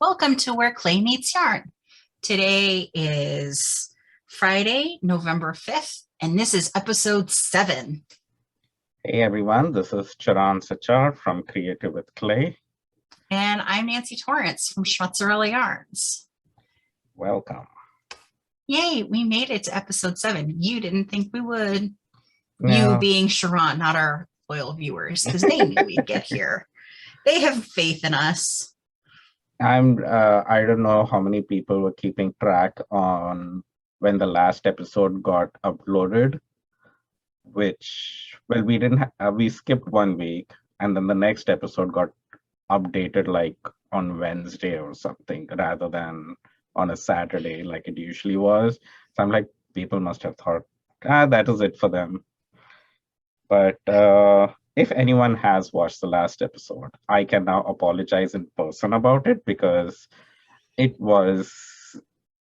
Welcome to Where Clay Meets Yarn. Today is Friday, November 5th, and this is episode 7. Hey everyone, this is Charan from Creative with Clay. And I'm Nancy Torrance from Schmutzerella Yarns. Welcome. Yay, we made it to episode 7. You didn't think we would. No. You being Charan, not our loyal viewers, because they knew we'd get here. They have faith in us. I don't know how many people were keeping track on when the last episode got uploaded, which, well, we skipped 1 week, and then the next episode got updated like on Wednesday or something, rather than on a Saturday like it usually was. So I'm like, people must have thought, that is it for them. But if anyone has watched the last episode, I can now apologize in person about it because it was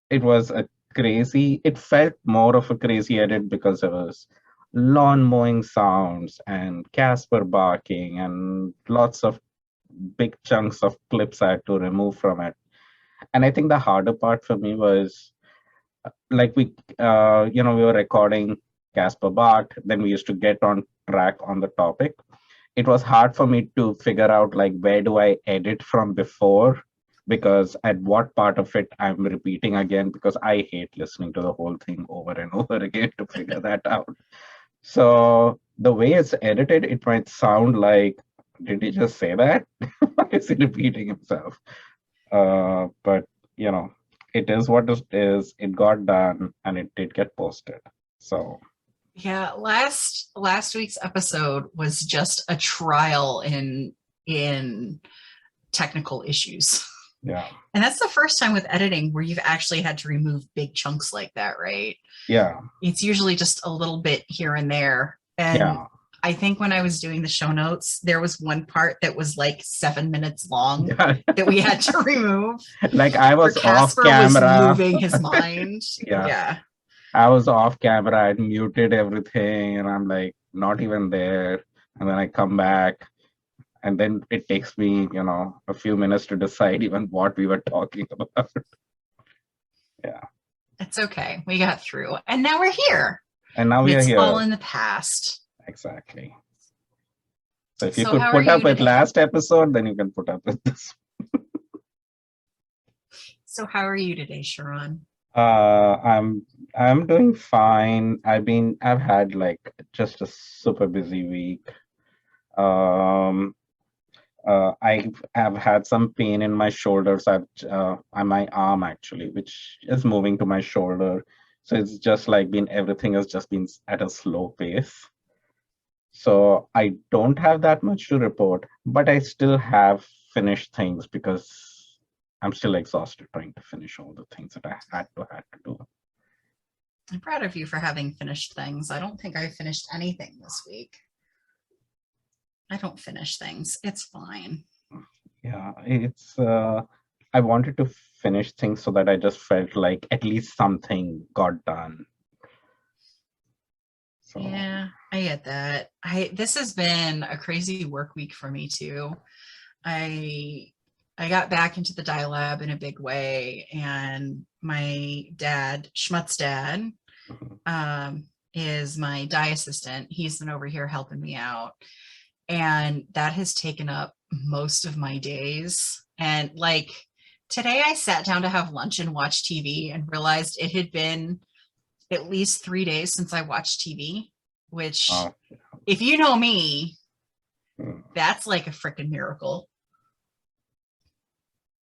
it felt more of a crazy edit because there was lawn mowing sounds and Casper barking and lots of big chunks of clips I had to remove from it. And I think the harder part for me was like we were recording Casper barked, then we used to get on track on the topic. It was hard for me to figure out like where do I edit from before, because at what part of it I'm repeating again, because I hate listening to the whole thing over and over again to figure that out. So the way it's edited, it might sound like, did he just say that? Why is he repeating himself? But it is what it is. It got done and it did get posted. So yeah, last week's episode was just a trial in technical issues. Yeah. And that's the first time with editing where you've actually had to remove big chunks like that, right? Yeah. It's usually just a little bit here and there. And yeah. I think when I was doing the show notes, there was one part that was like 7 minutes long that we had to remove. Like I was off Casper camera. was moving his mind. Yeah. I was off camera. I'd muted everything and I'm like not even there. And then I come back and then it takes me, a few minutes to decide even what we were talking about. Yeah. It's okay. We got through. And now we're here. And now we are here. It's all in the past. Exactly. So if you could put up with last episode, then you can put up with this. So how are you today, Charan? I'm doing fine. I've had like just a super busy week. I have had some pain in my shoulders. On my arm actually, which is moving to my shoulder. So it's just like everything has just been at a slow pace. So I don't have that much to report, but I still have finished things because I'm still exhausted trying to finish all the things that I had to do. I'm proud of you for having finished things. I don't think I finished anything this week. I don't finish things. It's fine. Yeah, I wanted to finish things so that I just felt like at least something got done. So. Yeah, I get that. This has been a crazy work week for me too. I got back into the dye lab in a big way, and my dad, Schmutz dad, is my dye assistant. He's been over here helping me out, and that has taken up most of my days. And like today I sat down to have lunch and watch TV and realized it had been at least 3 days since I watched TV, which if you know me, that's like a freaking miracle.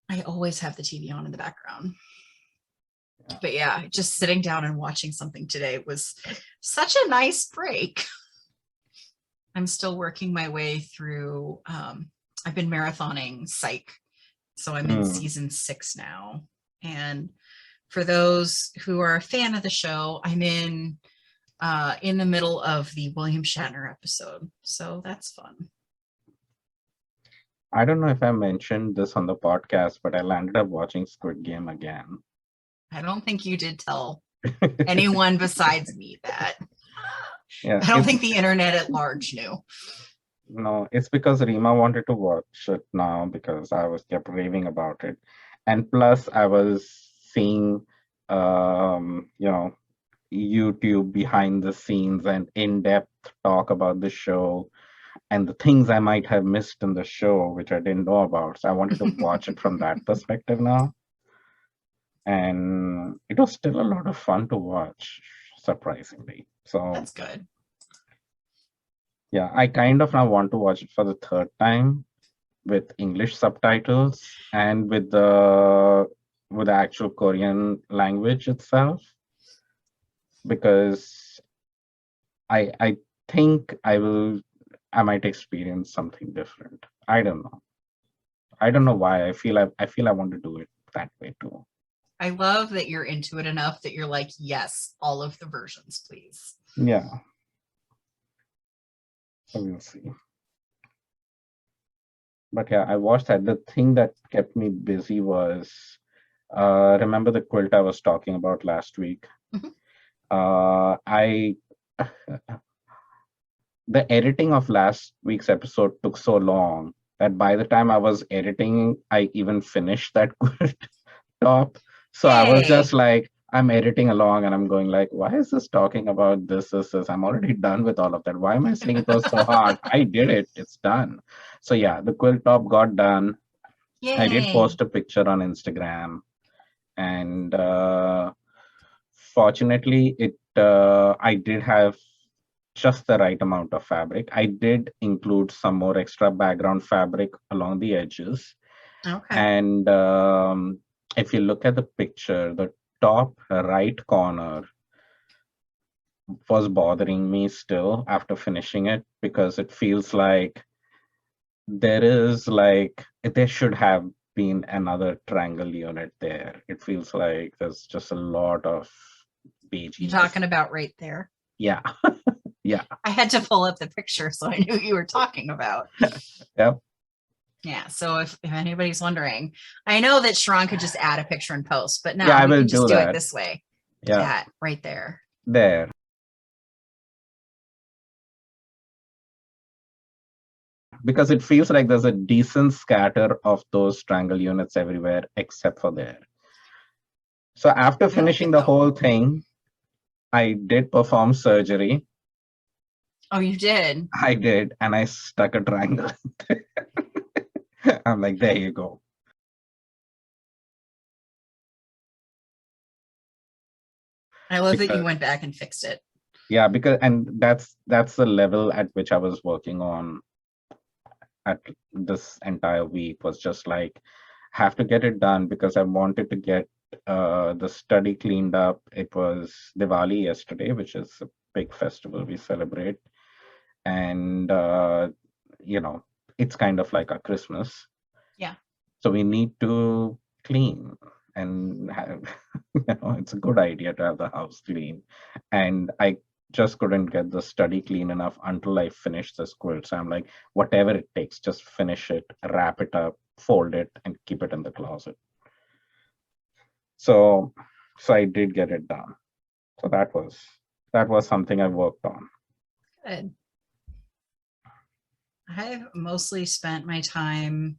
I always have the TV on in the background. But yeah, just sitting down and watching something today was such a nice break. I'm still working my way through, I've been marathoning Psych. So I'm in season 6 now. And for those who are a fan of the show, I'm in the middle of the William Shatner episode. So that's fun. I don't know if I mentioned this on the podcast, but I landed up watching Squid Game again. I don't think you did tell anyone besides me that. Yeah, I don't think the internet at large knew. No, it's because Rima wanted to watch it now because I kept raving about it. And plus I was seeing YouTube behind the scenes and in-depth talk about the show and the things I might have missed in the show which I didn't know about. So I wanted to watch it from that perspective now. And it was still a lot of fun to watch, surprisingly. So That's good. yeah, I kind of now want to watch it for the third time with English subtitles and with the actual Korean language itself, because I think I might experience something different. I don't know. I don't know why. I feel I want to do it that way too. I love that you're into it enough that you're like, yes, all of the versions, please. Yeah. So we'll see. But yeah, I watched that. The thing that kept me busy was remember the quilt I was talking about last week? Mhm. I The editing of last week's episode took so long that by the time I was editing, I even finished that quilt top. So I was Yay. just like, I'm editing along and I'm going like, why is this talking about this? I'm already done with all of that. Why am I saying it was so hard? I did it. It's done. So yeah, the quilt top got done. I did Yay. post a picture on Instagram, and fortunately, I did have just the right amount of fabric. I did include some more extra background fabric along the edges. Okay. And if you look at the picture, the top right corner was bothering me still after finishing it, because it feels like there should have been another triangle unit there. It feels like there's just a lot of You're BGs. talking about right there. Yeah. Yeah. I had to pull up the picture so I knew what you were talking about. Yep. Yeah. So if anybody's wondering, I know that Charan could just add a picture and post, but no, Yeah, I we will can just do do it that. this way. Yeah. That right there. There. Because it feels like there's a decent scatter of those triangle units everywhere except for there. So after I like finishing it the though. whole thing, I did perform surgery. Oh, you did? I did, and I stuck a triangle. I'm like, there you go. I love that you Because went back and fixed it. yeah, and that's the level at which I was working on at this entire week, was just like, have to get it done because I wanted to get the study cleaned up. It was Diwali yesterday, which is a big festival we celebrate, and it's kind of like a Christmas. Yeah. So we need to clean and have, it's a good idea to have the house clean. And I just couldn't get the study clean enough until I finished this quilt. So I'm like, whatever it takes, just finish it, wrap it up, fold it, and keep it in the closet. So, so I did get it done. So that was something I worked on. Good. I've mostly spent my time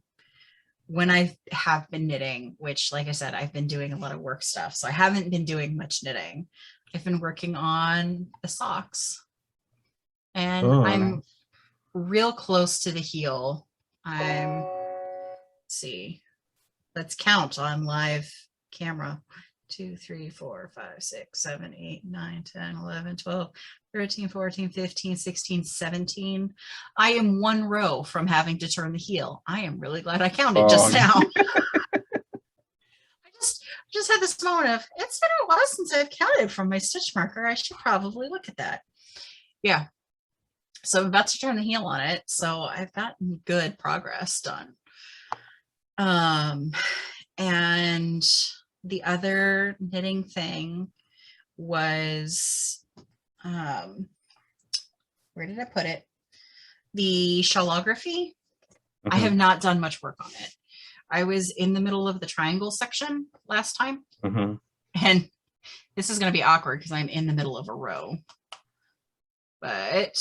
when I have been knitting, which, like I said, I've been doing a lot of work stuff. So I haven't been doing much knitting. I've been working on the socks, and Oh, I'm nice. real close to the heel. Let's see, let's count on live camera. 2, 3, 4, 5, 6, 7, 8, 9, 10, 11, 12, 13, 14, 15, 16, 17. I am one row from having to turn the heel. I am really glad I counted Oh, just now. I just had this moment of, it's been a while since I've counted from my stitch marker. I should probably look at that. Yeah. So I'm about to turn the heel on it. So I've gotten good progress done. And the other knitting thing was, where did I put it? The shawlography. I have not done much work on it. I was in the middle of the triangle section last time, and this is going to be awkward because I'm in the middle of a row. But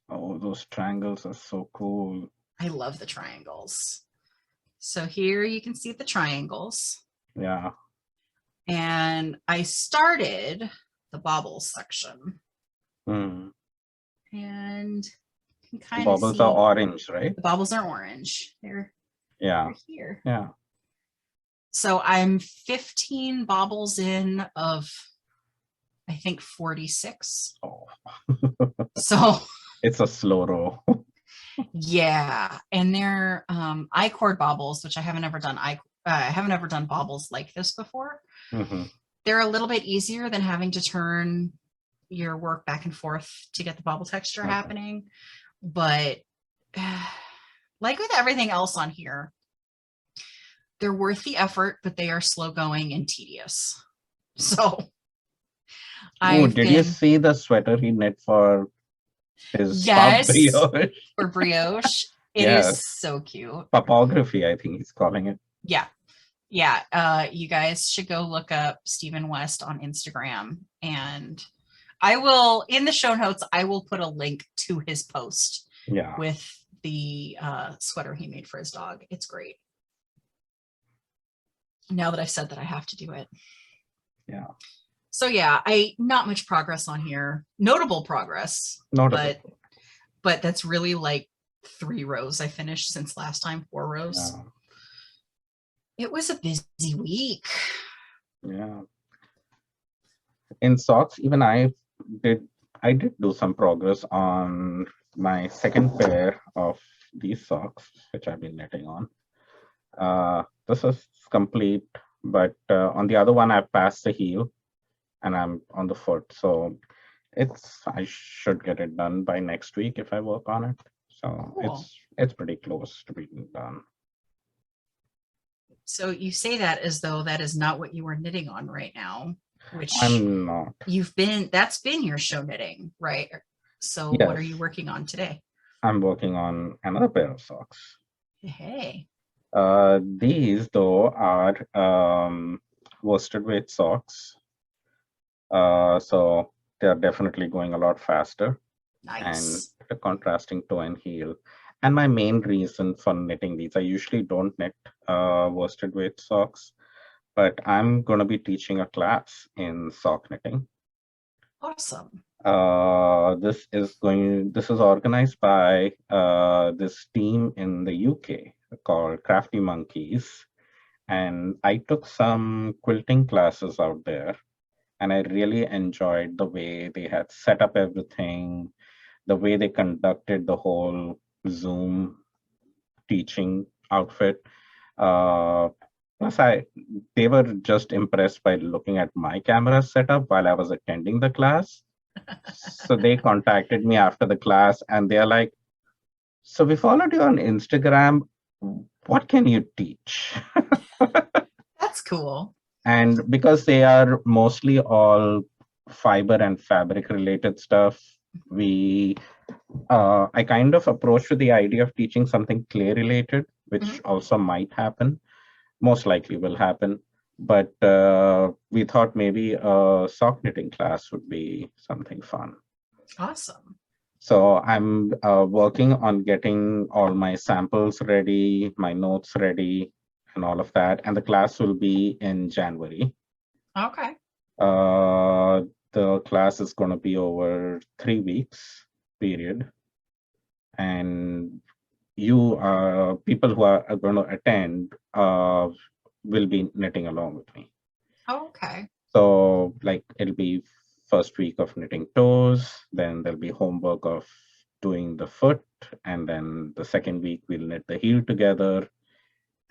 oh, those triangles are so cool. I love the triangles. So here you can see the triangles. Yeah. And I started the bobbles section. Hmm. And you can The kind of bubbles are see orange, right? the bobbles are orange. They're Yeah. here. Yeah. So I'm 15 bobbles in of, I think, 46. Oh, So it's a slow roll. yeah, and they're I-cord bobbles, which I haven't ever done. I haven't ever done bobbles like this before. Hmm. They're a little bit easier than having to turn your work back and forth to get the bobble texture Okay. happening. But like with everything else on here, they're worth the effort, but they are slow going and tedious. So Oh, I've did you been, see the sweater he knit for his pub yes, brioche? for brioche. It is Yes. so cute. Papography, I think he's calling it. Yeah. Yeah. You guys should go look up Stephen West on Instagram. And I will, in the show notes, I will put a link to his post Yeah. with the sweater he made for his dog. It's great. Now that I've said that, I have to do it. Yeah. So yeah, not much progress on here. Notable progress, Notable. but that's really like 3 rows I finished since last time, 4 rows. Yeah. It was a busy week. Yeah. In socks, even did did do some progress on my second pair of these socks, which I've been knitting on. This is complete, but on the other one, I've passed the heel and I'm on the foot. So I should get it done by next week if I work on it. So Cool. it's pretty close to being done. So you say that as though that is not what you are knitting on right now, which I'm not. That's been your show knitting, right? So Yes, what are you working on today? I'm working on another pair of socks. Hey. These though are worsted weight socks. So they're definitely going a lot faster and Nice. the contrasting toe and heel. And my main reason for knitting these, I usually don't knit worsted weight socks, but I'm going to be teaching a class in sock knitting. Awesome. This is organized by this team in the UK called Crafty Monkeys. And I took some quilting classes out there, and I really enjoyed the way they had set up everything, the way they conducted the whole Zoom teaching outfit. Uh, Plus, they were just impressed by looking at my camera setup while I was attending the class. So they contacted me after the class, and they're like, "So we followed you on Instagram. What can you teach?" That's cool. And because they are mostly all fiber and fabric related stuff, I kind of approached with the idea of teaching something clay related, which also might happen, most likely will happen. But we thought maybe a sock knitting class would be something fun. Awesome. So I'm working on getting all my samples ready, my notes ready, and all of that. And the class will be in January. Okay. The class is going to be over 3 weeks period. And people who are going to attend will be knitting along with me. Okay. So like it'll be first week of knitting toes, then there'll be homework of doing the foot, and then the second week we'll knit the heel together,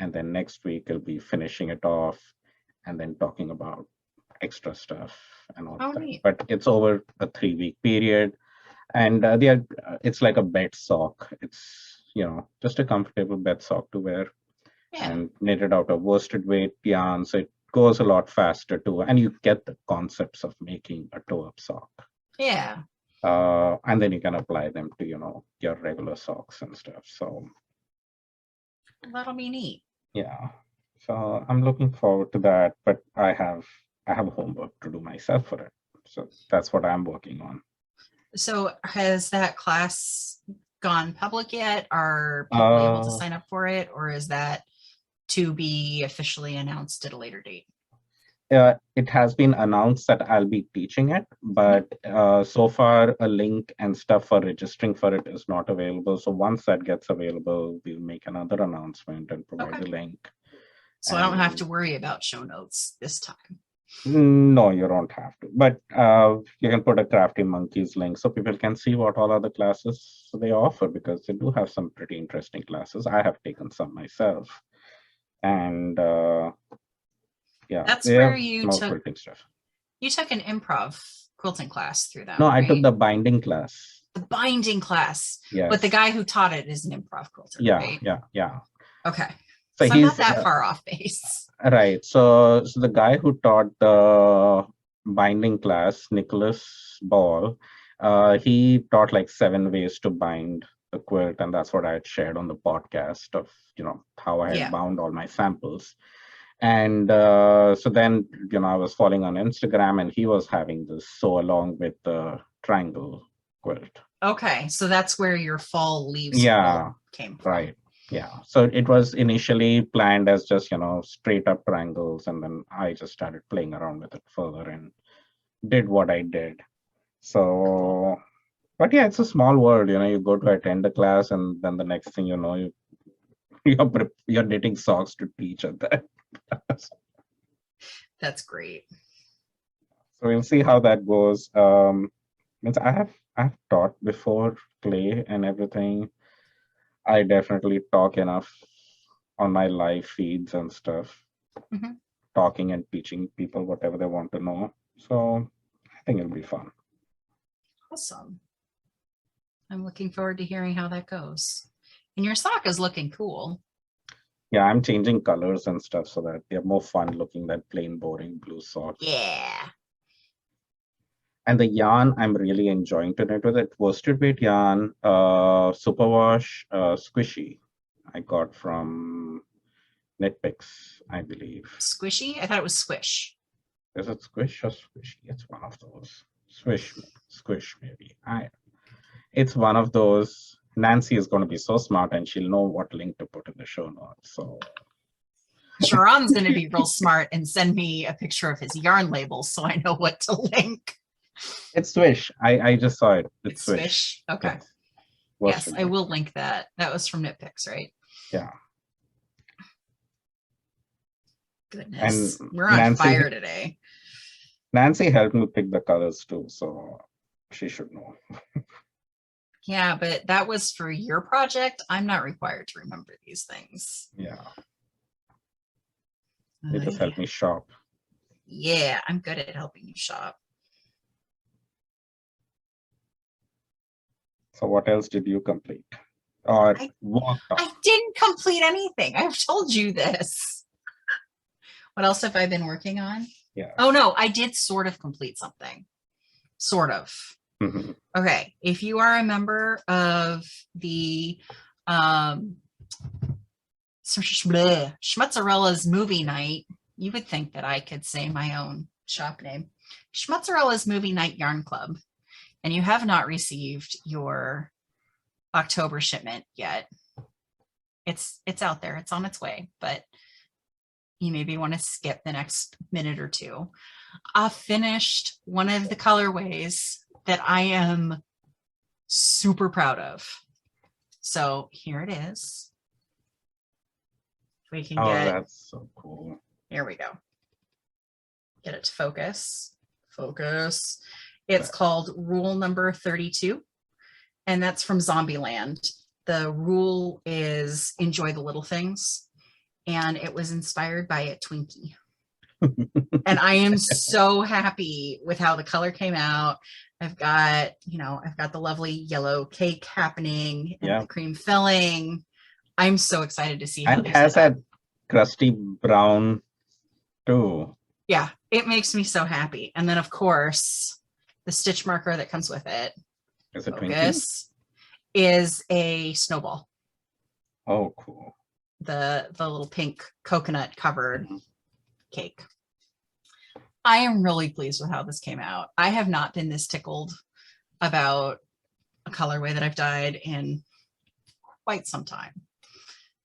and then next week we'll be finishing it off and then talking about extra stuff and all of that. Neat. But it's over a 3 week period, and it's like a bed sock. It's just a comfortable bed sock to wear, and knitted out of worsted weight yarn, so it goes a lot faster too, and you get the concepts of making a toe-up sock. Yeah. And then you can apply them to your regular socks and stuff. So that'll be neat. yeah, so I'm looking forward to that, but I have homework to do myself for it, so that's what I'm working on. So has that class gone public yet? Are people able to sign up for it, or is that to be officially announced at a later date? It has been announced that I'll be teaching it, but so far a link and stuff for registering for it is not available. So once that gets available, we'll make another announcement and provide Okay. the link. So I don't have to worry about show notes this time. No, you don't have to. But you can put a Crafty Monkeys link so people can see what all other classes they offer, because they do have some pretty interesting classes. I have taken some myself. And yeah, That's they where have more quilting stuff. you took an improv quilting class through them. No, right? I took the binding class. The binding class. Yes. But the guy who taught it is an improv quilter, Yeah, right? yeah. Okay. So I'm not that far off base. Right. So the guy who taught the binding class, Nicholas Ball, he taught like 7 ways to bind the quilt, and that's what I had shared on the podcast of how I had bound all my samples. And so then I was following on Instagram, and he was having this sew along with the triangle quilt. Okay, so that's where your fall leaves came from. Right. Yeah. So it was initially planned as just, straight up triangles. And then I just started playing around with it further and did what I did. So, but yeah, it's a small world. You go to attend a class, and then the next thing you know, you're knitting socks to teach at that. That's great. So we'll see how that goes. Means I've taught before clay and everything. I definitely talk enough on my live feeds and stuff, talking and teaching people whatever they want to know. So I think it'll be fun. Awesome. I'm looking forward to hearing how that goes. And your sock is looking cool. Yeah, I'm changing colors and stuff so that they're more fun looking than plain boring blue sock. Yeah. And the yarn, I'm really enjoying to knit with it. Worsted weight yarn, superwash, squishy. I got from Knitpicks, I believe. Squishy? I thought it was squish. Is it squish or squishy? It's one of those. Squish, maybe. It's one of those. Nancy is going to be so smart, and she'll know what link to put in the show notes. So Charan's going to be real smart and send me a picture of his yarn labels so I know what to link. It's swish. I just saw it. It's swish. Okay. Yes, I will link that. That was from Knitpicks, right? Yeah. Goodness, and we're on fire today. Nancy helped me pick the colors too, so she should know. Yeah, but that was for your project. I'm not required to remember these things. Yeah. They just help me shop. Yeah, I'm good at helping you shop. So what else did you complete? Or I didn't complete anything. I've told you this. What else have I been working on? Yeah. Oh no, I did sort of complete something. Sort of. Okay. If you are a member of the Schmutzarella's movie night, you would think that I could say my own shop name. Schmutzarella's Movie Night Yarn Club. And you have not received your October shipment yet. It's out there. It's on its way, but you maybe want to skip the next minute or two. I finished one of the colorways that I am super proud of. So here it is. We can get. That's so cool. Here we go. Get it to focus. Focus. It's called Rule Number 32, and that's from Zombieland. The rule is enjoy the little things, and it was inspired by a Twinkie. And I am so happy with how the color came out. I've got the lovely yellow cake happening and the cream filling. I'm so excited to see how it has that crusty brown too. Yeah, it makes me so happy. And then of course, the stitch marker that comes with it is a snowball. Oh, cool. The little pink coconut covered cake. I am really pleased with how this came out. I have not been this tickled about a colorway that I've dyed in quite some time.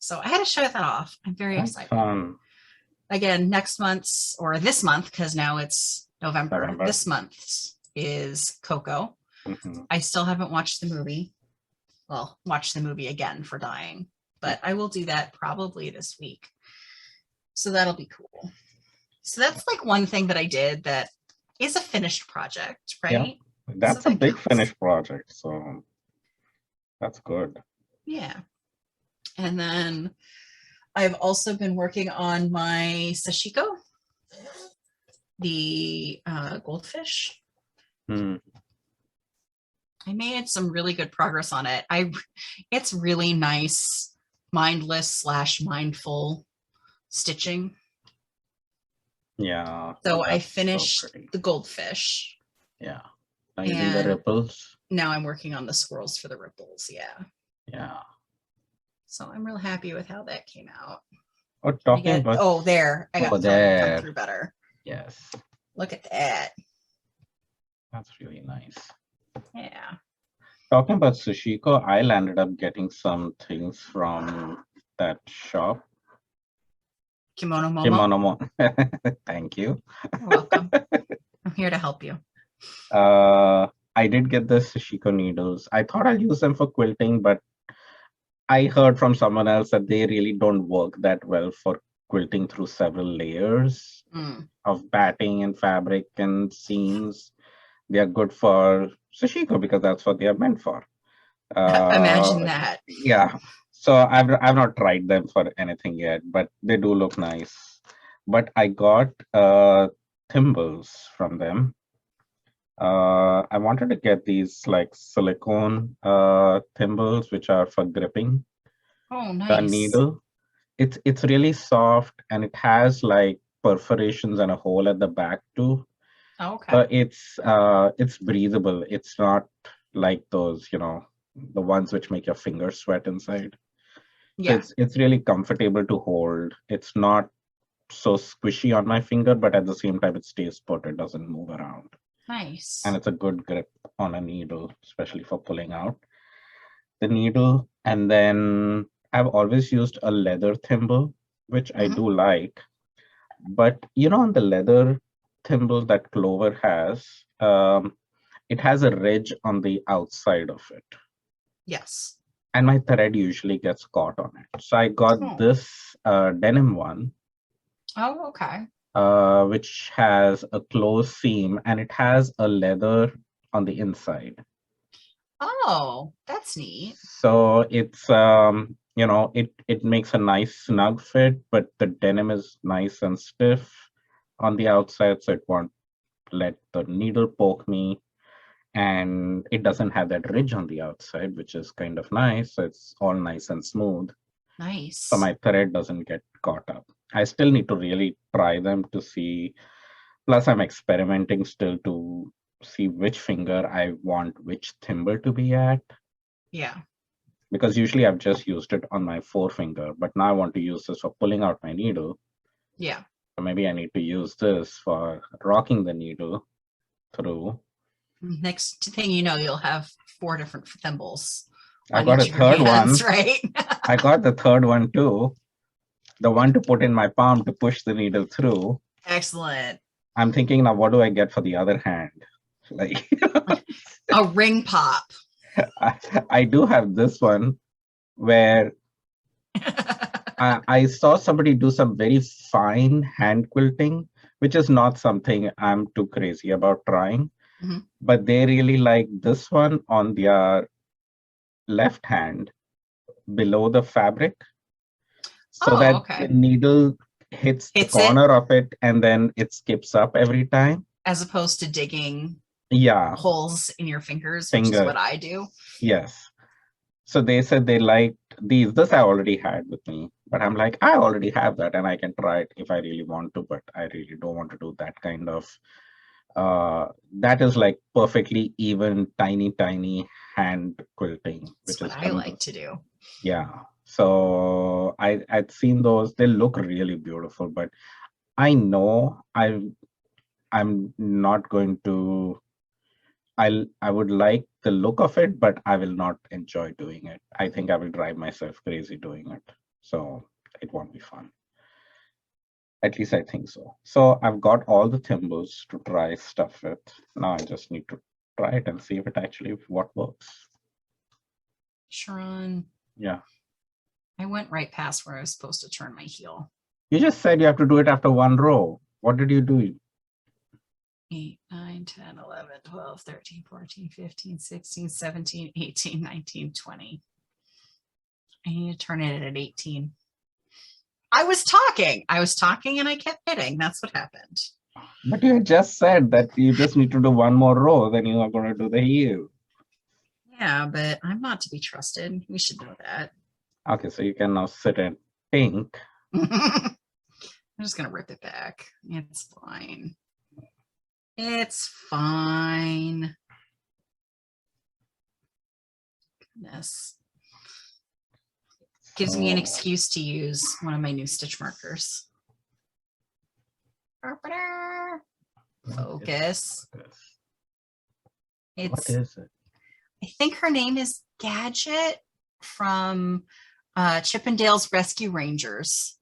So I had to show that off. I'm very That's excited. fun. Again, next month's or this month, because now it's November. November. This month's is Coco. Mhm. I still haven't watched the movie. Well, watch the movie again for Dying, but I will do that probably this week. So that'll be cool. So that's like one thing that I did that is a finished project, Yeah, right? that's So a that big counts. finished project, so that's good. Yeah. And then I've also been working on my sashiko, the goldfish. Hmm. I made some really good progress on it. It's really nice, mindless slash mindful stitching. Yeah, So I that's so finished pretty. the goldfish. Yeah. Are you using the And ripples? now I'm working on the swirls for the ripples. Yeah. Yeah. So I'm real happy with how that came out. Oh, talking about There. I got thread to come through better. Yes, Look at that. that's really nice. Yeah. Talking about Sushiko, I landed up getting some things from that shop. Kimono Momo. Kimono Thank you. You're welcome. I'm here to help you. I did get the Sushiko needles. I thought I'll use them for quilting, but I heard from someone else that they really don't work that well for quilting through several layers of batting and fabric and seams. They are good for Sushiko because that's what they are meant for. Imagine that. Yeah. So I've not tried them for anything yet, but they do look nice. But I got thimbles from them. I wanted to get these like silicone thimbles, which are for gripping Oh, the nice. needle. It's really soft and it has like perforations and a hole at the back too. Oh, okay. But it's breathable. It's not like those, the ones which make your fingers sweat inside. So Yeah. it's really comfortable to hold. It's not so squishy on my finger, but at the same time it stays put. It doesn't move around. Nice. And it's a good grip on a needle, especially for pulling out the needle. And then I've always used a leather thimble, which I do like. But on the leather thimble that Clover has, it has a ridge on the outside of it. Yes. And my thread usually gets caught on it. So I got this denim one. Oh, okay. Which has a closed seam and it has a leather on the inside. Oh, that's neat. So it's it makes a nice snug fit, but the denim is nice and stiff on the outside, so it won't let the needle poke me. And it doesn't have that ridge on the outside, which is kind of nice. So it's all nice and smooth. Nice. So my thread doesn't get caught up. I still need to really try them to see. Plus, I'm experimenting still to see which finger I want which thimble to be at. Yeah. Because usually I've just used it on my forefinger, but now I want to use this for pulling out my needle. Yeah. So maybe I need to use this for rocking the needle through. Next thing you know, you'll have 4 different thimbles. I got a third one. Right? I got the third one too. The one to put in my palm to push the needle through. Excellent. I'm thinking now, what do I get for the other hand? Like a ring pop. I do have this one where I saw somebody do some very fine hand quilting, which is not something I'm too crazy about trying. But they really like this one on their left hand below the fabric so that the needle hits the corner of it and then it skips up every time. As opposed to digging holes in your fingers, which is what I do. Yes. So they said they liked these. This I already had with me, but I'm like, I already have that and I can try it if I really want to, but I really don't want to do that kind of, that is like perfectly even, tiny hand quilting. That's what I like to do. Yeah. So I'd seen those. They look really beautiful, but I know I'm not going to. I would like the look of it, but I will not enjoy doing it. I think I will drive myself crazy doing it. So it won't be fun. At least I think so. So I've got all the thimbles to try stuff with. Now I just need to try it and see if it actually what works. Charan, Yeah. I went right past where I was supposed to turn my heel. You just said you have to do it after one row. What did you do? 8, 9, 10, 11, 12, 13, 14, 15, 16, 17, 18, 19, 20. I need to turn it at 18. I was talking and I kept hitting. That's what happened. But you just said that you just need to do one more row, then you are going to do the heel. Yeah, but I'm not to be trusted. We should know that. Okay, so you can now sit and think. I'm just going to rip it back. It's fine. It's fine. Goodness. Gives me an excuse to use one of my new stitch markers. Focus. What is it? I think her name is Gadget from Chippendale's Rescue Rangers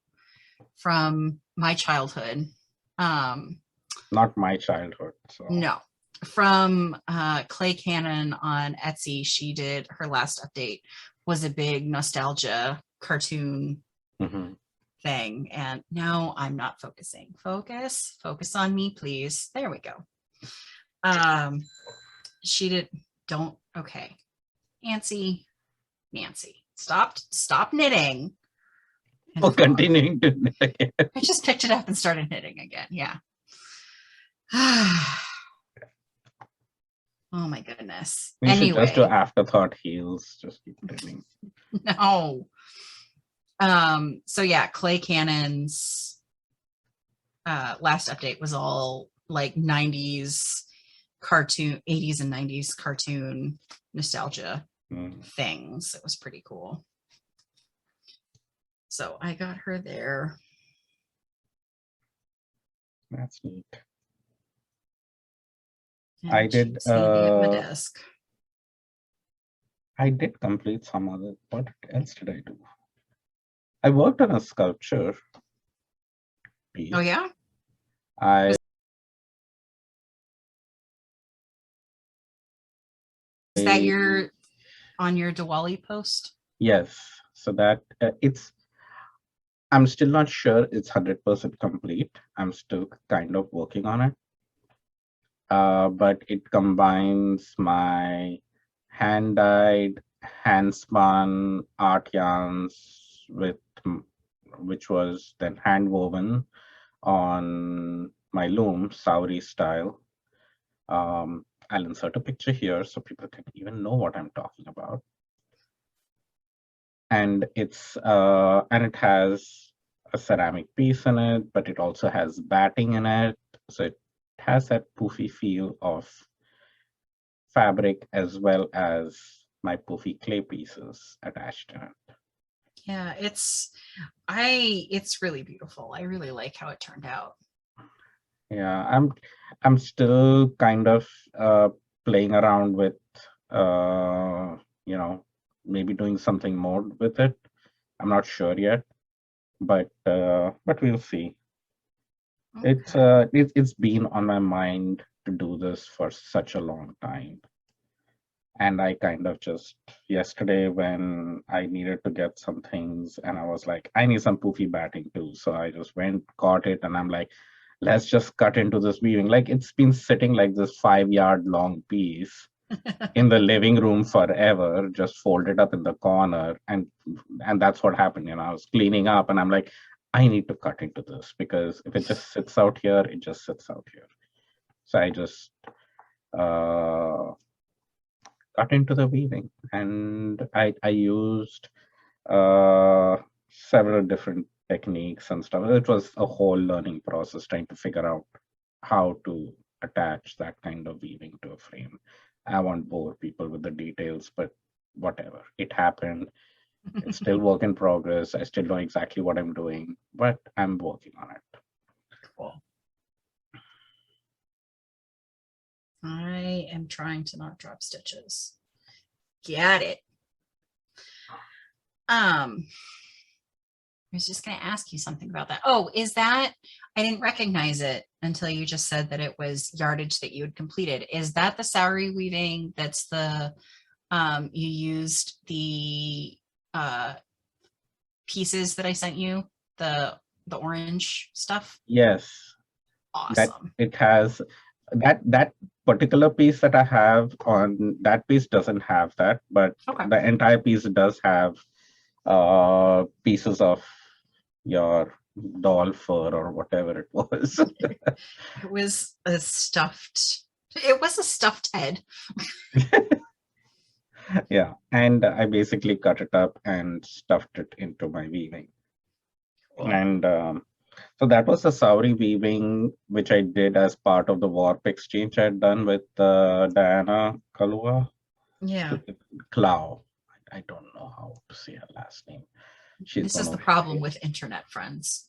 from my childhood. Not my childhood. So. No, from Clay Cannon on Etsy. She did her last update was a big nostalgia cartoon thing. And no, I'm not focusing. Focus on me, please. There we go. She did, don't, okay. Nancy, stop knitting. Oh, continuing to knit again. I just picked it up and started knitting again. Yeah. Oh my goodness. You anyway, should just do afterthought heels. Just keep knitting. No. So yeah, Clay Cannon's last update was all like 90s cartoon, 80s and 90s cartoon nostalgia things. It was pretty cool. So I got her there. That's neat. And I did at my desk. I did complete some other. What else did I do? I worked on a sculpture piece. Oh yeah? Is that your on your Diwali post? Yes. So that I'm still not sure it's 100% complete. I'm still kind of working on it. But it combines my hand-dyed, hand-spun art yarns which was then hand-woven on my loom, Sauri style. I'll insert a picture here so people can even know what I'm talking about. And it has a ceramic piece in it, but it also has batting in it. So it has that poofy feel of fabric as well as my poofy clay pieces attached in it. Yeah, it's really beautiful. I really like how it turned out. Yeah, I'm still kind of playing around with maybe doing something more with it. I'm not sure yet, but we'll see. Okay. It's been on my mind to do this for such a long time. And I kind of just yesterday when I needed to get some things and I was like, I need some poofy batting too. So I just went, got it, and I'm like, let's just cut into this weaving. Like it's been sitting like this 5-yard long piece in the living room forever, just folded up in the corner. And that's what happened. I was cleaning up and I'm like, I need to cut into this because if it just sits out here, it just sits out here. So I just got into the weaving and I used several different techniques and stuff. It was a whole learning process trying to figure out how to attach that kind of weaving to a frame. I won't bore people with the details, but whatever. It happened. It's still work in progress. I still know exactly what I'm doing, but I'm working on it. Cool. I am trying to not drop stitches. Get it. I was just going to ask you something about that. Oh, is that, I didn't recognize it until you just said that it was yardage that you had completed. Is that the salary weaving? That's the, you used the pieces that I sent you, the orange stuff? Yes, that Awesome. it has that particular piece that I have on that piece doesn't have that, but Okay. the entire piece does have pieces of your doll fur or whatever it was. It was a stuffed, it was a stuffed head. Yeah, and I basically cut it up and stuffed it into my weaving. Cool. And so that was the Sauri weaving, which I did as part of the warp exchange I'd done with Diana Kalua. Yeah. Clau. I don't know how to say her last name. She's This one is the of problem with internet friends.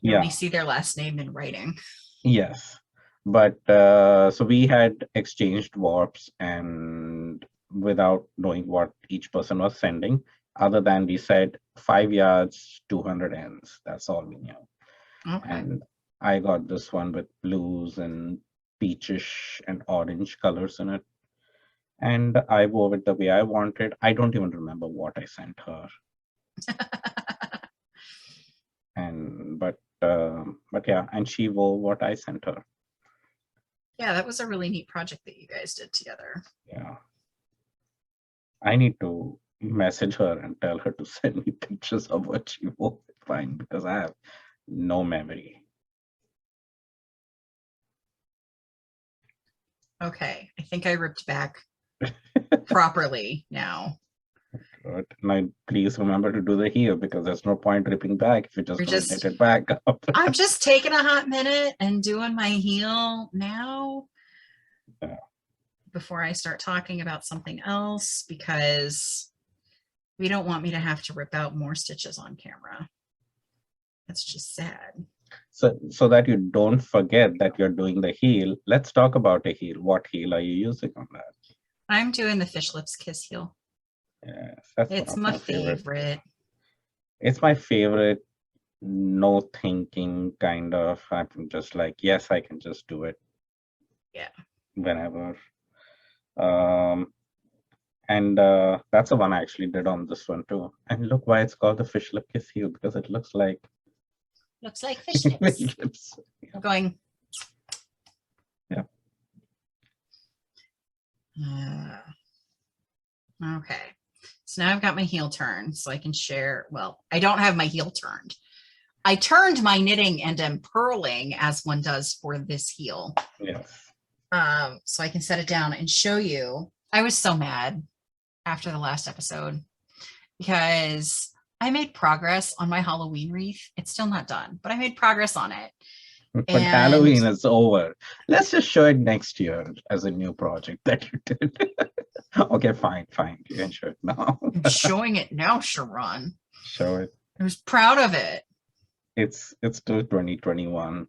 You only yeah, see their last name in writing. yes. But so we had exchanged warps and without knowing what each person was sending, other than we said 5 yards, 200 ends. That's all we knew. Okay. And I got this one with blues and peachish and orange colors in it. And I wove it the way I wanted. I don't even remember what I sent her. And but yeah, and she wore what I sent her. Yeah, that was a really neat project that you guys did together. Yeah, I need to message her and tell her to send me pictures of what she wore. Fine, because I have no memory. Okay, I think I ripped back properly now. But now please remember to do the heel because there's no point ripping back if you're just We're going to just, knit it back up. I'm just taking a hot minute and doing my heel now Yeah. before I start talking about something else because we don't want me to have to rip out more stitches on camera. That's just sad. So that you don't forget that you're doing the heel, let's talk about a heel. What heel are you using on that? I'm doing the fish lips kiss heel. Yes, that's one It's of my my favorite. favorite. It's my favorite, no thinking kind of. I'm just like, yes, I can just do it. Yeah. Whenever. Um, and that's the one I actually did on this one too. And look why it's called the fish lip kiss heel because it looks like Looks like fish lips. fish lips. I'm going. Yeah. Okay. So now I've got my heel turned so I can share. Well, I don't have my heel turned. I turned my knitting and am purling as one does for this heel. Yes. So I can set it down and show you. I was so mad after the last episode because I made progress on my Halloween wreath. It's still not done, but I made progress on it. But And Halloween is over. Let's just show it next year as a new project that you did. Okay, fine. You can show it now. I'm showing it now, Charan. Show it. I was proud of it. It's still 2021.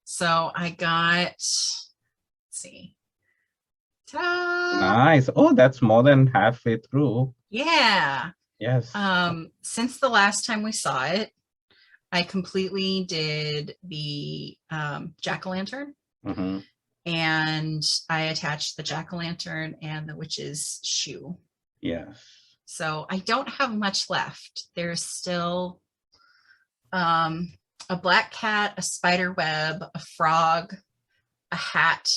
So I got, let's see. Ta-da! Nice. Oh, that's more than halfway through. Yeah. Yes. Since the last time we saw it, I completely did the jack-o'-lantern. Mm-hmm. And I attached the jack-o'-lantern and the witch's shoe. Yes. So I don't have much left. There's still a black cat, a spider web, a frog, a hat,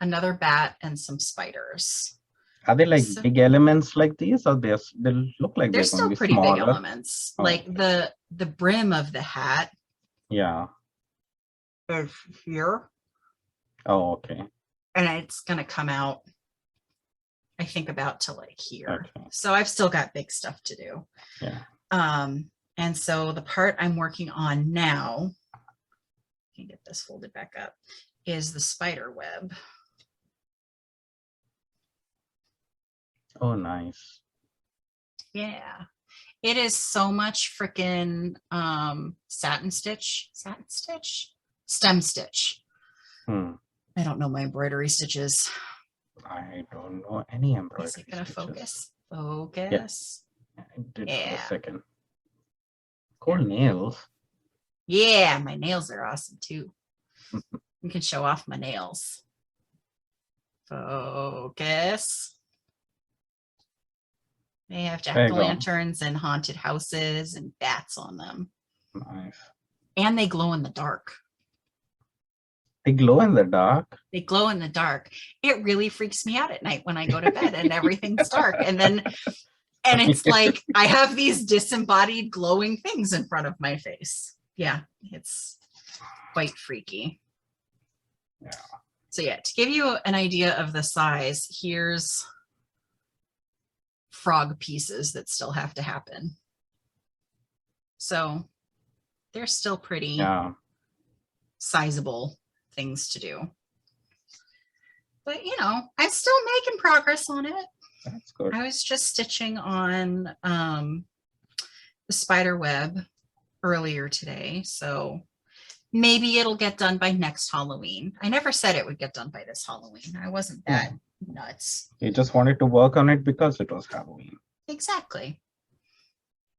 another bat, and some spiders. Are they like So big elements like these, or they look like they're they're going to still be pretty big smaller? elements. Oh, like the brim of the hat yeah. is here, Oh, okay. and it's gonna come out, I think, about to like here. Okay. So I've still got big stuff to do. Yeah. And so the part I'm working on now, I can get this folded back up, is the spider web. Oh, nice. Yeah. It is so much freaking stem stitch. I don't know my embroidery stitches. I don't know any embroidery Is it gonna stitches. focus? Focus. I did for a Yeah. second. Cool nails. Yeah, my nails are awesome too. You can show off my nails. Focus. They have There you go. jack-o'-lanterns and haunted houses and bats on them. Nice. And they glow in the dark. They glow in the dark. They glow in the dark. It really freaks me out at night when I go to bed and everything's dark. And it's like I have these disembodied glowing things in front of my face. Yeah, it's quite freaky. Yeah. So yeah, to give you an idea of the size, here's frog pieces that still have to happen. So they're still pretty sizable things to do. But you know, I'm still making progress on it. That's good. I was just stitching on the spider web earlier today, so maybe it'll get done by next Halloween. I never said it would get done by this Halloween. I wasn't that nuts. You just wanted to work on it because it was Halloween. Exactly.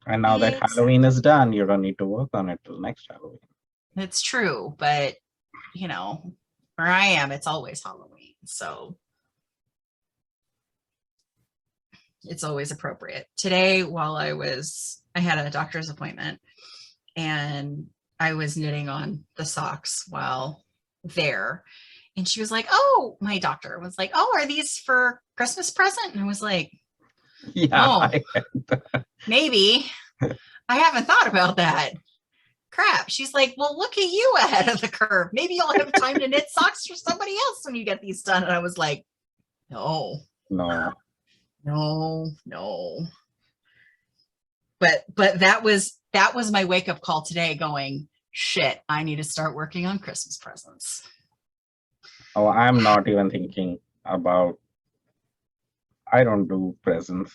And now that Halloween is done, you don't need to work on it till next Halloween. It's true, but you know, where I am, it's always Halloween, so it's always appropriate. Today, while I had a doctor's appointment and I was knitting on the socks while there. And she was like, oh, my doctor was like, oh, are these for Christmas present? And I was like, yeah, oh, maybe. I haven't thought about that. Crap. She's like, well, look at you ahead of the curve. Maybe you'll have time to knit socks for somebody else when you get these done. And I was like, no. But that was my wake up call today going, shit, I need to start working on Christmas presents. Oh, I'm not even thinking about, I don't do presents.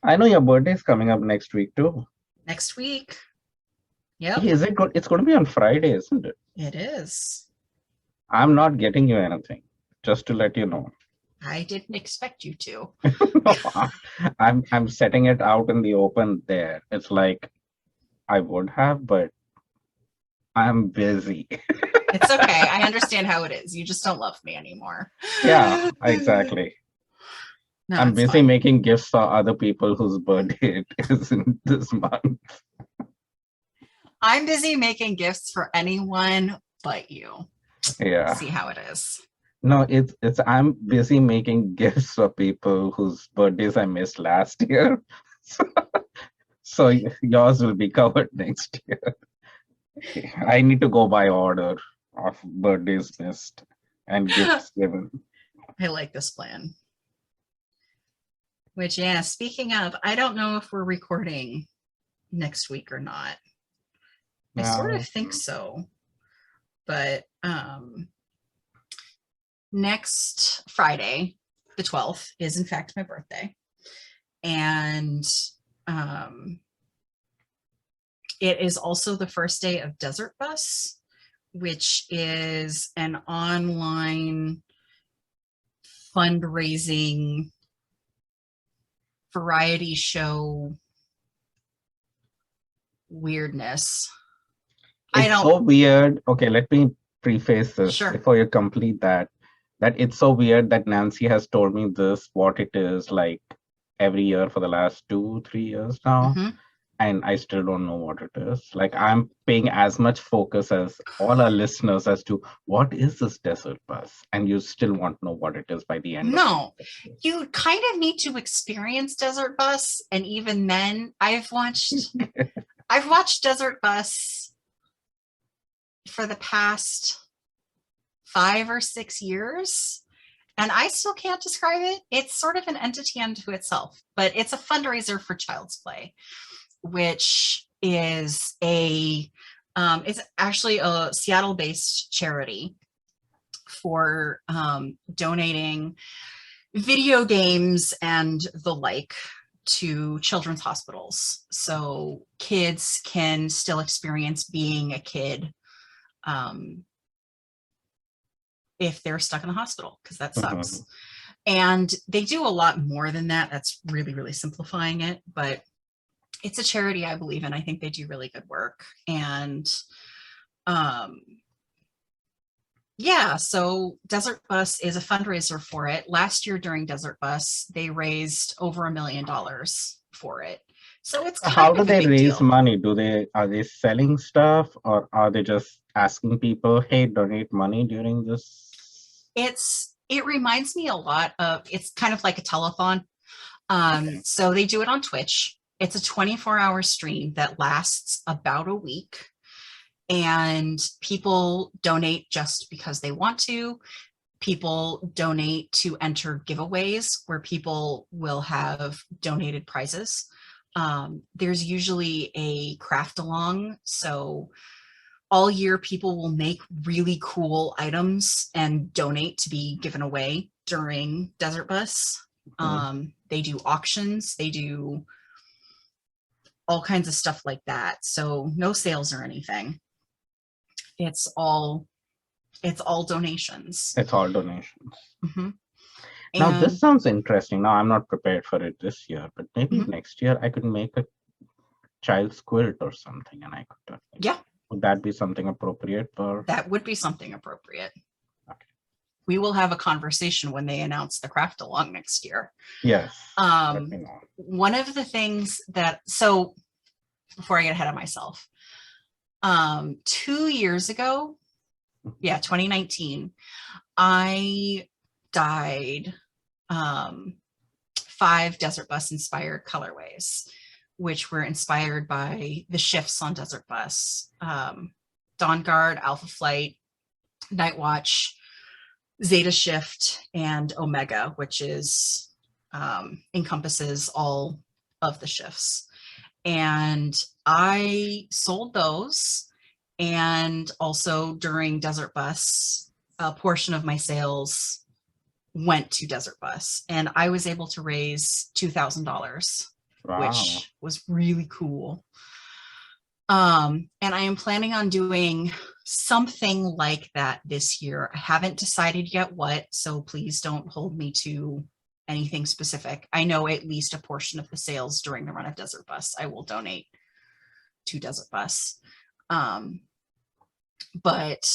I know your birthday is coming up next week too. Next week. Yep. Is it good? It's going to be on Friday, isn't it? It is. I'm not getting you anything, just to let you know. I didn't expect you to. No, I'm setting it out in the open there. It's like I would have, but I'm busy. It's okay. I understand how it is. You just don't love me anymore. Yeah, exactly. No, I'm busy fine. making gifts for other people whose birthday it is in this month. I'm busy making gifts for anyone but you. Yeah. See how it is. No, it's I'm busy making gifts for people whose birthdays I missed last year. So yours will be covered next year. I need to go by order of birthdays missed and gifts given. I like this plan. Which, yeah, speaking of, I don't know if we're recording next week or not. I sort of think so. But next Friday, the 12th, is in fact my birthday. And it is also the first day of Desert Bus, which is an online fundraising variety show weirdness. It's so weird. Okay, let me preface this before you complete that it's so weird that Nancy has told me this, what it is like every year for the last 2-3 years now. Mm-hmm. And I still don't know what it is. Like, I'm paying as much focus as all our listeners as to what is this Desert Bus, and you still won't know what it is by the end. No, you kind of need to experience Desert Bus, and even then, I've watched Desert Bus for the past 5 or 6 years, and I still can't describe it. It's sort of an entity unto itself, but it's a fundraiser for Child's Play, which is it's actually a Seattle-based charity for donating video games and the like to children's hospitals, so kids can still experience being a kid if they're stuck in the hospital, because that sucks. And they do a lot more than that. That's really, really simplifying it, but it's a charity I believe in. I think they do really good work. And um, yeah, so Desert Bus is a fundraiser for it. Last year during Desert Bus, they raised over $1 million for it. So it's How kind do of a they big raise deal. money? Are they selling stuff, or are they just asking people, hey, donate money during this? It reminds me a lot of, it's kind of like a telethon. So they do it on Twitch. It's a 24-hour stream that lasts about a week, and people donate just because they want to. People donate to enter giveaways where people will have donated prizes. There's usually a craft along. So all year, people will make really cool items and donate to be given away during Desert Bus. They do auctions, they do all kinds of stuff like that. So no sales or anything. It's all donations. It's all donations. Mhm. Now, this And sounds interesting. Now, I'm not prepared for it this year, but maybe mhm, next year I could make a child's quilt or something, and I could donate. yeah, Would that be something appropriate for? that would be something appropriate. Okay. We will have a conversation when they announce the craft along next year. Yes, let me know. One of the things that, so before I get ahead of myself, 2 years ago, 2019, I dyed 5 Desert Bus inspired colorways, which were inspired by the shifts on Desert Bus. Dawn Guard, Alpha Flight, Night Watch, Zeta Shift, and Omega, which is encompasses all of the shifts. And I sold those. And also during Desert Bus, a portion of my sales went to Desert Bus, and I was able to raise $2,000, Wow. which was really cool. And I am planning on doing something like that this year. I haven't decided yet what, so please don't hold me to anything specific. I know at least a portion of the sales during the run of Desert Bus I will donate to Desert Bus. But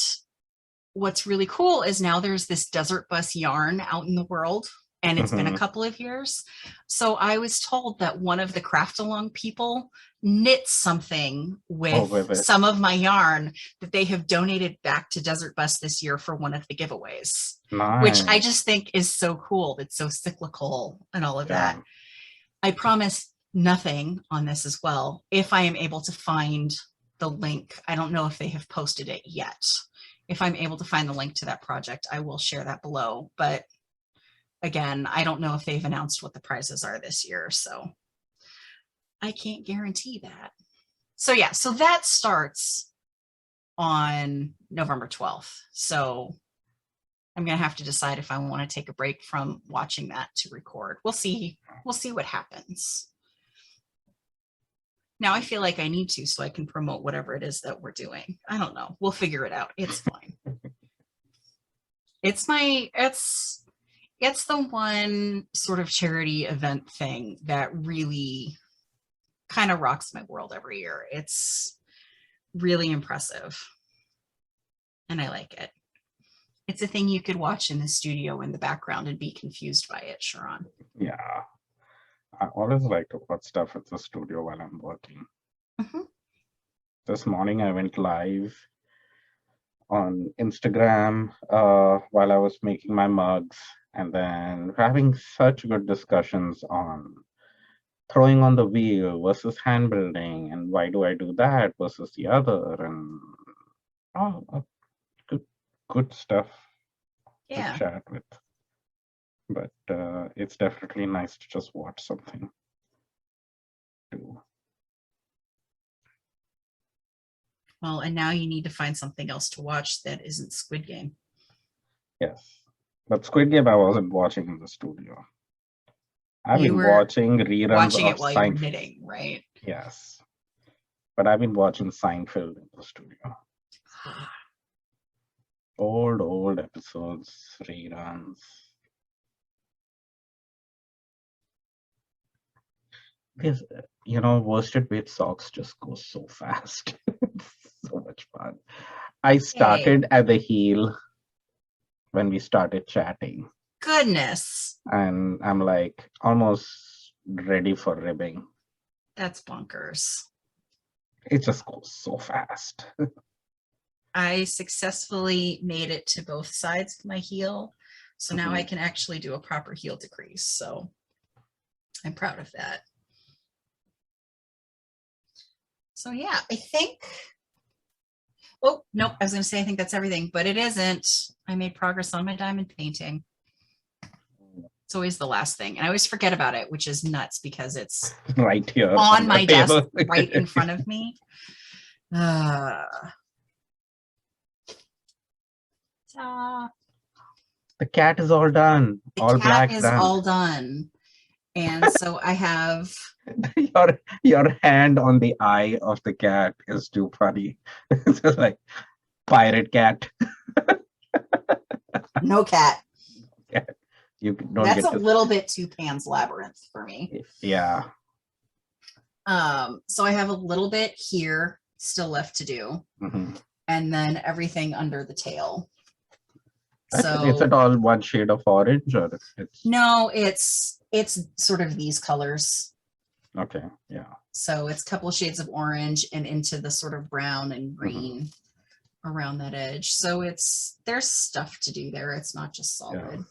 what's really cool is now there's this Desert Bus yarn out in the world, and it's been a couple of years. So I was told that one of the craft along people knit something with some of my yarn that they have donated back to Desert Bus this year for one of the giveaways. Nice. Which I just think is so cool. It's so cyclical and all of that. I promise nothing on this as well. If I am able to find the link, I don't know if they have posted it yet. If I'm able to find the link to that project, I will share that below. But again, I don't know if they've announced what the prizes are this year, so I can't guarantee that. So yeah, so that starts on November 12th. So I'm going to have to decide if I want to take a break from watching that to record. We'll see what happens. Now I feel like I need to so I can promote whatever it is that we're doing. I don't know. We'll figure it out. It's fine. It's the one sort of charity event thing that really kind of rocks my world every year. It's really impressive. And I like it. It's a thing you could watch in the studio in the background and be confused by it, Charan. Yeah. I always like to put stuff at the studio while I'm working. Mm-hmm. This morning I went live on Instagram while I was making my mugs, and then having such good discussions on throwing on the wheel versus hand building, and why do I do that versus the other, and good stuff to chat with. But it's definitely nice to just watch something too. Well, and now you need to find something else to watch that isn't Squid Game. Yes, but Squid Game I wasn't watching in the studio. I've been watching reruns of it while you were knitting, right? Yes, but I've been watching Seinfeld in the studio. Old episodes, reruns. Because, worsted weight socks just go so fast. It's so much fun. I Hey, started at the heel when we started chatting, goodness. and I'm like almost ready for ribbing. That's bonkers. It just goes so fast. I successfully made it to both sides of my heel. So now I Mhm. can actually do a proper heel decrease. So I'm proud of that. So yeah, I think, oh, nope, I was going to say I think that's everything, but it isn't. I made progress on my diamond painting. It's always the last thing. And I always forget about it, which is nuts because it's Right here on on your my desk table. right in front of me. Uh, ta. The cat is all done, The all cat black is done. all done. And so I have Your hand on the eye of the cat is too funny. It's just like pirate cat. no cat. Cat. You don't That's get a to. little bit too Pan's Labyrinth for me. Yeah. So I have a little bit here still left to do, Mhm. and then everything under the tail. Is it So all one shade of orange or it's no, it's sort of these colors. okay? Yeah. So it's a couple of shades of orange and into the sort of brown and Mhm. green around that edge. So there's stuff to do there. It's not just Yeah. solid.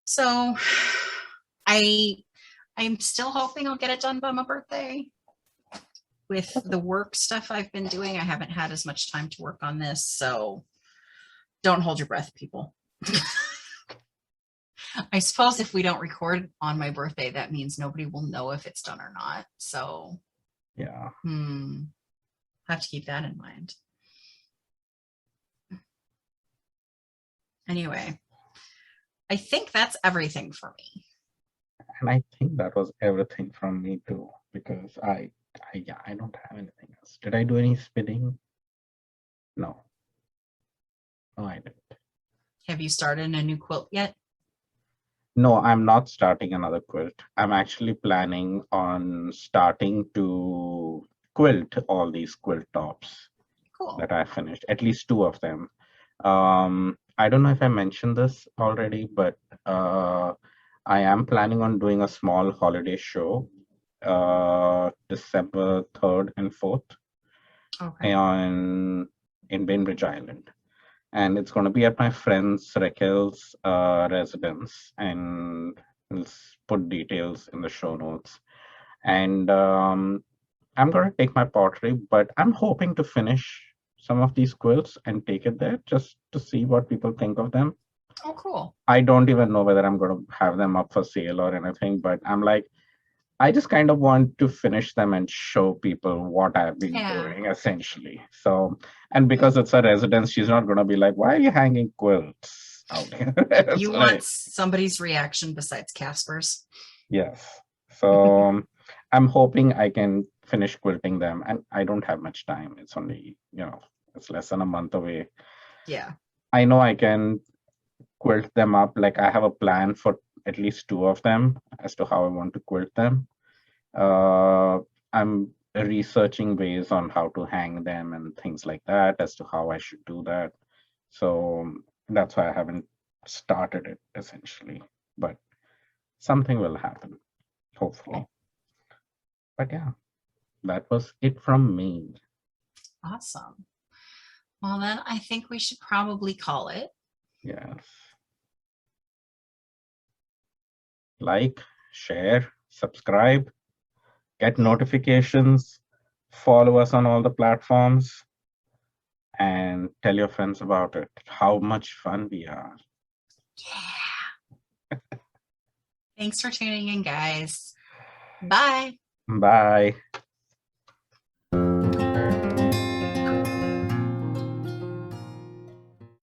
So I I'm still hoping I'll get it done by my birthday. With the work stuff I've been doing, I haven't had as much time to work on this. So don't hold your breath, people. I suppose if we don't record on my birthday, that means nobody will know if it's done or not. So, Yeah. have to keep that in mind. Anyway, I think that's everything for me. And I think that was everything from me too, because I don't have anything else. Did I do any spinning? No. No, I didn't. Have you started a new quilt yet? No, I'm not starting another quilt. I'm actually planning on starting to quilt all these quilt tops Cool. that I finished, at least two of them. I don't know if I mentioned this already, but I am planning on doing a small holiday show, December 3rd and 4th Okay. on in Bainbridge Island. And it's going to be at my friend's Raquel's residence, and we'll put details in the show notes. And I'm going to take my pottery, but I'm hoping to finish some of these quilts and take it there just to see what people think of them. Oh, cool. I don't even know whether I'm going to have them up for sale or anything, but I'm like, I just kind of want to finish them and show people what I've been Yeah. doing essentially. So, and because it's a residence, she's not going to be like, why are you hanging quilts out here? You So, want somebody's reaction besides Casper's? yes. So I'm hoping I can finish quilting them, and I don't have much time. It's only, it's less than a month away. Yeah. I know I can quilt them up. Like I have a plan for at least two of them as to how I want to quilt them. Uh, I'm researching ways on how to hang them and things like that as to how I should do that. So that's why I haven't started it essentially, but something will happen, hopefully. Cool. But yeah, that was it from me. Awesome. Well, then I think we should probably call it. Yes. Like, share, subscribe, get notifications, follow us on all the platforms, and tell your friends about it. How much fun we are. Yeah. Thanks for tuning in, guys. Bye. Bye.